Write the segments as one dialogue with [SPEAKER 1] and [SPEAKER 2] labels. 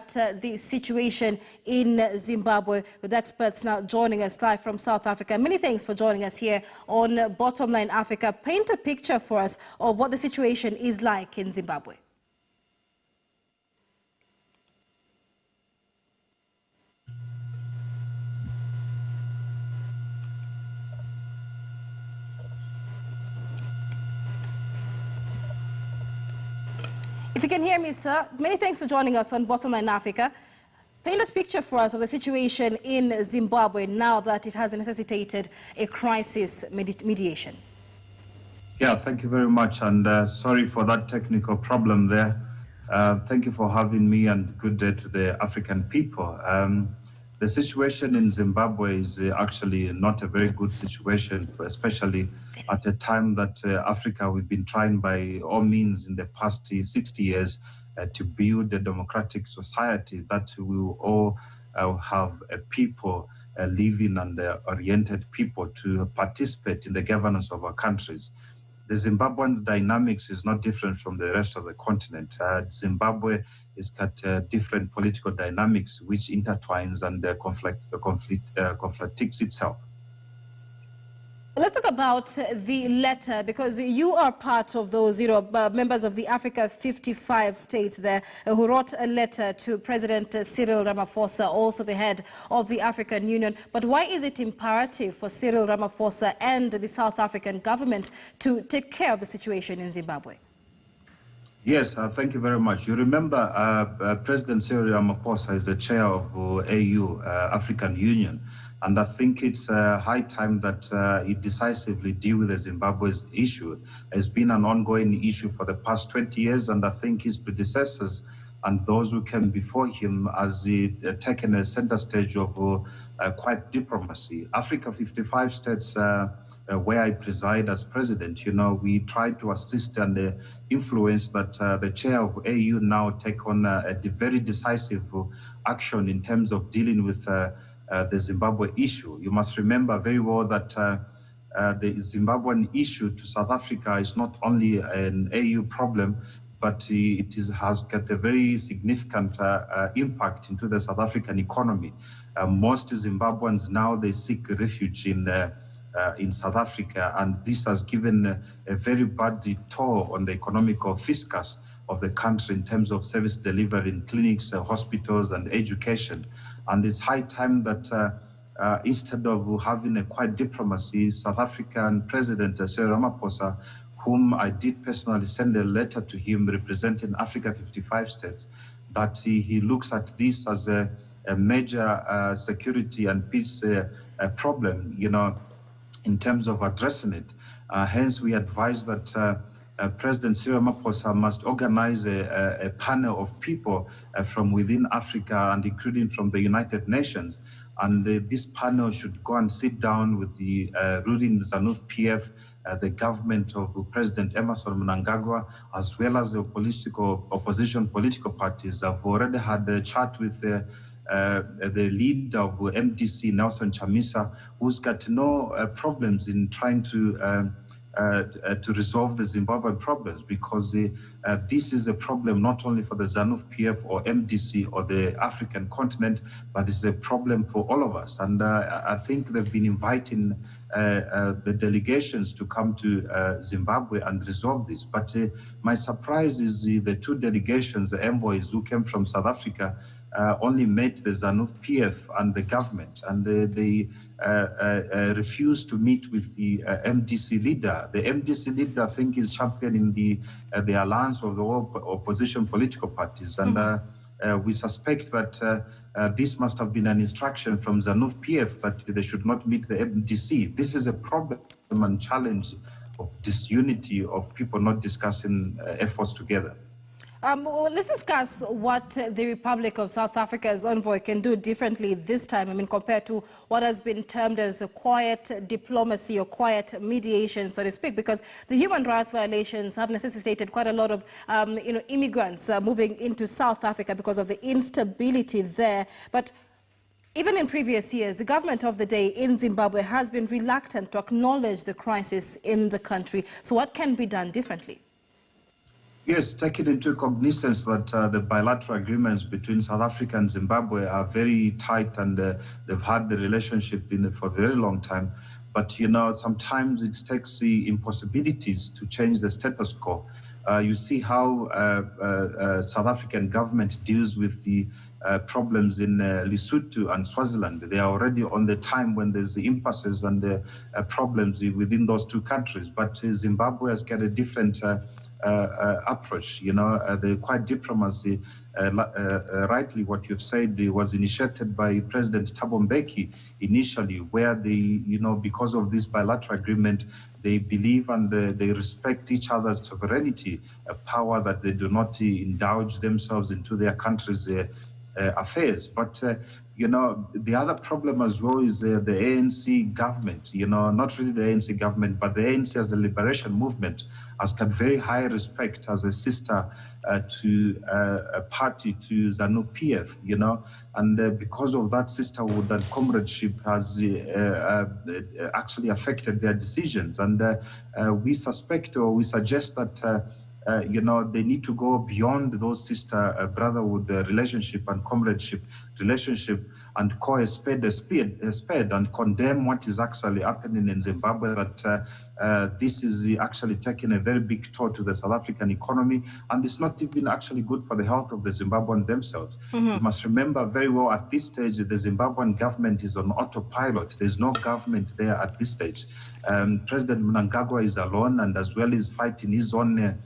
[SPEAKER 1] at the situation in Zimbabwe, with experts now joining us live from South Africa. Many thanks for joining us here on Bottom Line Africa. Paint a picture for us of what the situation is like in Zimbabwe. If you can hear me, sir, many thanks for joining us on Bottom Line Africa. Paint a picture for us of the situation in Zimbabwe now that it has necessitated a crisis mediation.
[SPEAKER 2] Yeah, thank you very much, and sorry for that technical problem there. Thank you for having me, and good day to the African people. The situation in Zimbabwe is actually not a very good situation, especially at a time that Africa, we've been trying by all means in the past 60 years to build a democratic society that we will all have a people living and oriented people to participate in the governance of our countries. The Zimbabwean dynamics is not different from the rest of the continent. Zimbabwe has got different political dynamics which intertwines and conflicts itself.
[SPEAKER 1] Let's talk about the letter, because you are part of those, members of the Africa 55 states there who wrote a letter to President Cyril Ramaphosa, also the head of the African Union. But why is it imperative for Cyril Ramaphosa and the South African government to take care of the situation in Zimbabwe?
[SPEAKER 2] Yes, thank you very much. You remember President Cyril Ramaphosa is the chair of AU, African Union. And I think it's high time that he decisively deal with the Zimbabwe's issue. It's been an ongoing issue for the past 20 years, and I think his predecessors and those who came before him has taken a center stage of quiet diplomacy. Africa 55 states, where I preside as president, we try to assist and influence that the chair of AU now take on a very decisive action in terms of dealing with the Zimbabwe issue. You must remember very well that the Zimbabwean issue to South Africa is not only an AU problem, but it has got a very significant impact into the South African economy. Most Zimbabweans now, they seek refuge in South Africa, and this has given a very bad toll on the economical fiscus of the country in terms of service delivery in clinics, hospitals, and education. And it's high time that instead of having a quiet diplomacy, South African President Cyril Ramaphosa, whom I did personally send a letter to him representing Africa 55 states, that he looks at this as a major security and peace problem, in terms of addressing it. Hence, we advise that President Cyril Ramaphosa must organize a panel of people from within Africa and including from the United Nations. And this panel should go and sit down with the ruling ZANU-PF, the government of President Emerson Mnangagwa, as well as the opposition political parties. I've already had a chat with the leader of MDC, Nelson Chamisa, who's got no problems in trying to resolve the Zimbabwean problems, because this is a problem not only for the ZANU-PF or MDC or the African continent, but it's a problem for all of us. And I think they've been inviting the delegations to come to Zimbabwe and resolve this. But my surprise is the two delegations, the envoys who came from South Africa, only met the ZANU-PF and the government, and they refused to meet with the MDC leader. The MDC leader, I think, is championing the alliance of the opposition political parties, and we suspect that this must have been an instruction from ZANU-PF that they should not meet the MDC. This is a problem and challenge of disunity of people not discussing efforts together.
[SPEAKER 1] Well, let's discuss what the Republic of South Africa's envoy can do differently this time, compared to what has been termed as a quiet diplomacy or quiet mediation, so to speak, because the human rights violations have necessitated quite a lot of immigrants moving into South Africa because of the instability there. But even in previous years, the government of the day in Zimbabwe has been reluctant to acknowledge the crisis in the country. So what can be done differently?
[SPEAKER 2] Yes, taking into cognizance that the bilateral agreements between South Africa and Zimbabwe are very tight, and they've had the relationship for a very long time. But, sometimes it takes the impossibilities to change the status quo. You see how South African government deals with the problems in Lesotho and Swaziland. They are already on the time when there's the impasses and the problems within those two countries. But Zimbabwe has got a different approach. The quiet diplomacy, rightly what you've said, was initiated by President Thabo Mbeki initially, where they, because of this bilateral agreement, they believe and they respect each other's sovereignty, a power that they do not indulge themselves into their country's affairs. But the other problem as well is the ANC government, not really the ANC government, but the ANC as a liberation movement has got very high respect as a sister to a party to ZANU-PF, and because of that sisterhood and comradeship has actually affected their decisions. And we suspect, or we suggest that they need to go beyond those sister brotherhood relationship and comradeship relationship and call a spade and condemn what is actually happening in Zimbabwe, that this is actually taking a very big toll to the South African economy, and it's not even actually good for the health of the Zimbabweans themselves. You must remember very well at this stage, the Zimbabwean government is on autopilot. There's no government there at this stage. President Mnangagwa is alone, and as well is fighting his own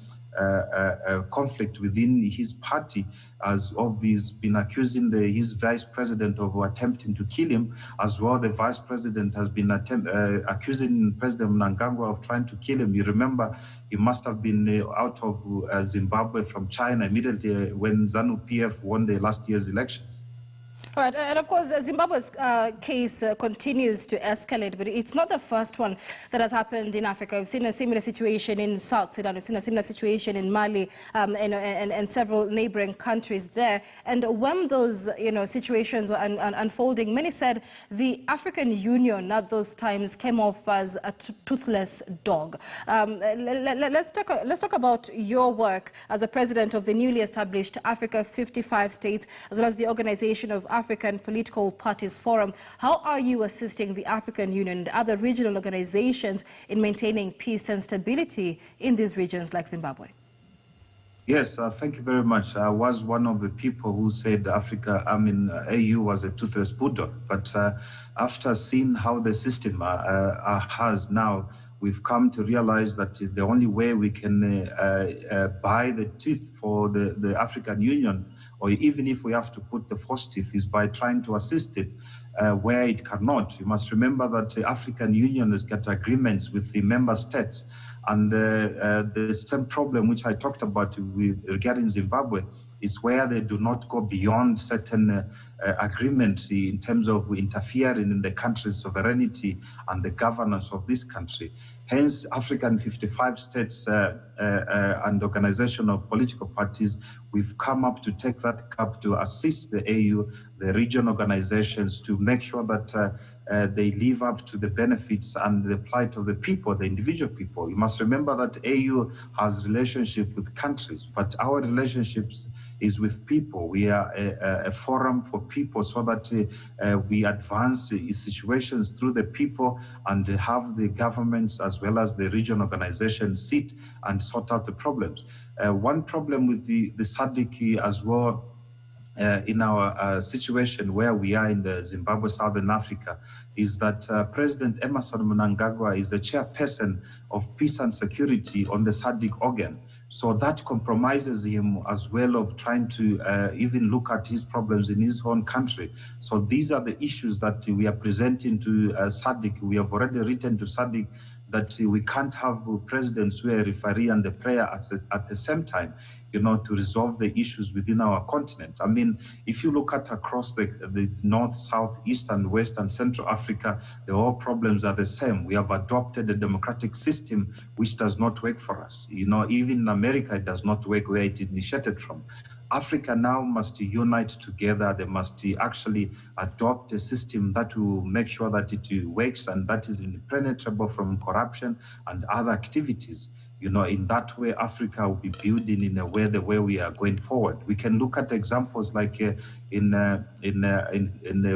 [SPEAKER 2] conflict within his party, as he's been accusing his vice president of attempting to kill him. As well, the vice president has been accusing President Mnangagwa of trying to kill him. You remember, he must have been out of Zimbabwe from China immediately when ZANU-PF won the last year's elections.
[SPEAKER 1] All right, and of course, Zimbabwe's case continues to escalate, but it's not the first one that has happened in Africa. We've seen a similar situation in South Sudan, we've seen a similar situation in Mali, and several neighboring countries there. And when those situations were unfolding, many said the African Union at those times came off as a toothless dog. Let's talk about your work as the president of the newly established Africa 55 States, as well as the Organization of African Political Parties Forum. How are you assisting the African Union and other regional organizations in maintaining peace and stability in these regions like Zimbabwe?
[SPEAKER 2] Yes, thank you very much. I was one of the people who said AU was a toothless bulldog. But after seeing how the system has now, we've come to realize that the only way we can buy the tooth for the African Union, or even if we have to put the false teeth, is by trying to assist it where it cannot. You must remember that the African Union has got agreements with the member states, and the same problem which I talked about regarding Zimbabwe is where they do not go beyond certain agreements in terms of interfering in the country's sovereignty and the governance of this country. Hence, African 55 states and organization of political parties, we've come up to take that up to assist the AU, the region organizations, to make sure that they live up to the benefits and the plight of the people, the individual people. You must remember that AU has relationship with countries, but our relationships is with people. We are a forum for people, so that we advance situations through the people and have the governments as well as the region organizations sit and sort out the problems. One problem with the SADC as well, in our situation where we are in the Zimbabwe, Southern Africa, is that President Emmerson Mnangagwa is the chairperson of peace and security on the SADC organ. So that compromises him as well of trying to even look at his problems in his own country. So these are the issues that we are presenting to SADC. We have already written to SADC that we can't have presidents who are a referee and a player at the same time, to resolve the issues within our continent. I mean, if you look at across the North, South, East, and West, and Central Africa, the whole problems are the same. We have adopted a democratic system which does not work for us. Even in America, it does not work where it initiated from. Africa now must unite together. They must actually adopt a system that will make sure that it works and that is impenetrable from corruption and other activities. In that way, Africa will be building in a way the way we are going forward. We can look at examples like in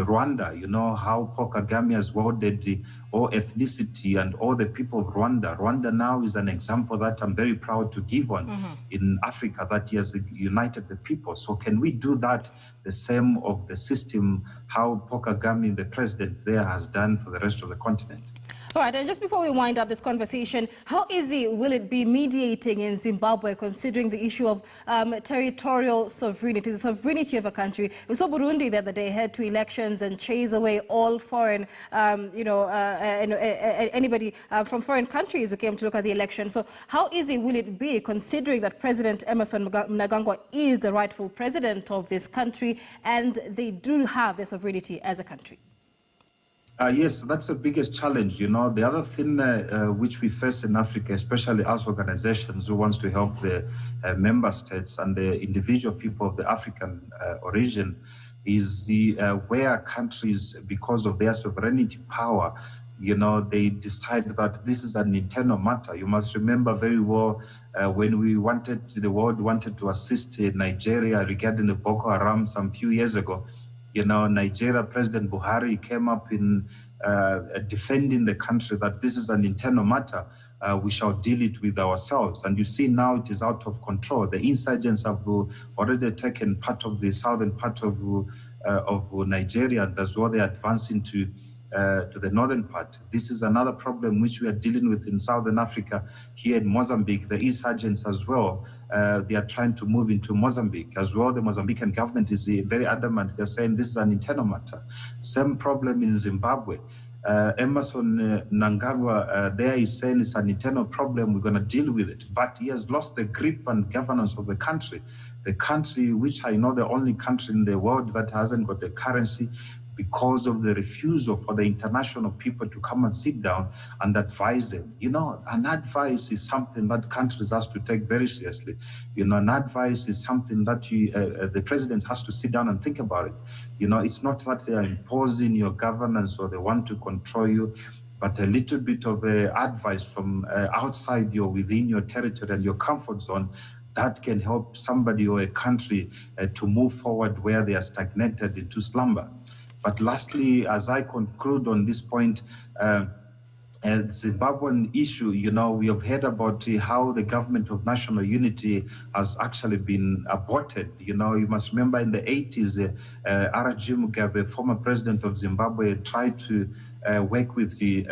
[SPEAKER 2] Rwanda, how Paul Kagame has welded all ethnicity and all the people of Rwanda. Rwanda now is an example that I'm very proud to give on in Africa, that he has united the people. So can we do that, the same of the system, how Paul Kagame, the president there, has done for the rest of the continent?
[SPEAKER 1] All right, and just before we wind up this conversation, how easy will it be mediating in Zimbabwe, considering the issue of territorial sovereignty, the sovereignty of a country? We saw Burundi the other day head to elections and chase away all foreign, anybody from foreign countries who came to look at the election. So how easy will it be, considering that President Emmerson Mnangagwa is the rightful president of this country and they do have their sovereignty as a country?
[SPEAKER 2] Yes, that's the biggest challenge. The other thing which we face in Africa, especially as organizations who wants to help the member states and the individual people of the African origin, is the where countries, because of their sovereignty power, they decide that this is an internal matter. You must remember very well when the world wanted to assist Nigeria regarding the Boko Haram some few years ago. Nigeria President Buhari came up in defending the country that this is an internal matter. We shall deal it with ourselves. And you see now it is out of control. The insurgents have already taken part of the southern part of Nigeria, and as well they advance into to the northern part. This is another problem which we are dealing with in Southern Africa. Here in Mozambique, the insurgents as well, they are trying to move into Mozambique as well. The Mozambican government is very adamant. They're saying this is an internal matter. Same problem in Zimbabwe. Emmerson Mnangagwa there is saying it's an internal problem, we're going to deal with it. But he has lost the grip and governance of the country. The country, which I know the only country in the world that hasn't got a currency, because of the refusal for the international people to come and sit down and advise them. An advice is something that countries has to take very seriously. An advice is something that the president has to sit down and think about it. It's not that they are imposing your governance or they want to control you, but a little bit of advice from outside within your territory and your comfort zone, that can help somebody or a country to move forward where they are stagnated into slumber. But lastly, as I conclude on this point, Zimbabwean issue, we have heard about how the government of national unity has actually been aborted. You must remember in the 80s, R.G. Mugabe, former president of Zimbabwe, tried to work with the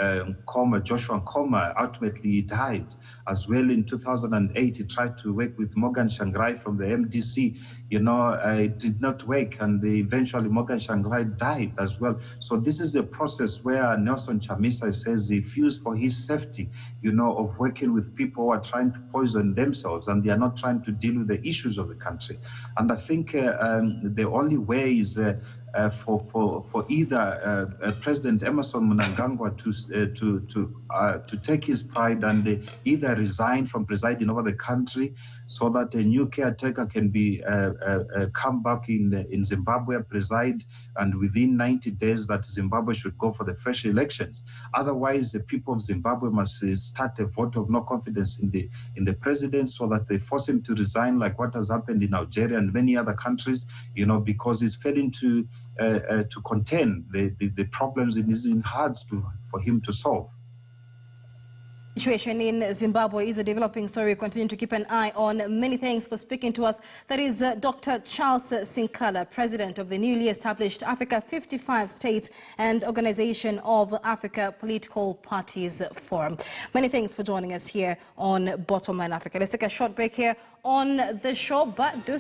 [SPEAKER 2] Joshua Nkomo. Ultimately, he died. As well, in 2008, he tried to work with Morgan Tsvangirai from the MDC. It did not work, and eventually Morgan Tsvangirai died as well. So this is a process where Nelson Chamisa says he feels for his safety, of working with people who are trying to poison themselves, and they are not trying to deal with the issues of the country. And I think the only way is for either President Emmerson Mnangagwa to take his pride and either resign from presiding over the country, so that a new caretaker can be come back in Zimbabwe, preside, and within 90 days that Zimbabwe should go for the fresh elections. Otherwise, the people of Zimbabwe must start a vote of no confidence in the president, so that they force him to resign, like what has happened in Algeria and many other countries, because he's failing to contain the problems it is in hard for him to solve.
[SPEAKER 1] The situation in Zimbabwe is a developing story. We continue to keep an eye on. Many thanks for speaking to us. That is Dr. Charles Sinkala, President of the newly established Africa 55 States and Organization of Africa Political Parties Forum. Many thanks for joining us here on Bottom Line Africa. Let's take a short break here on the show, but do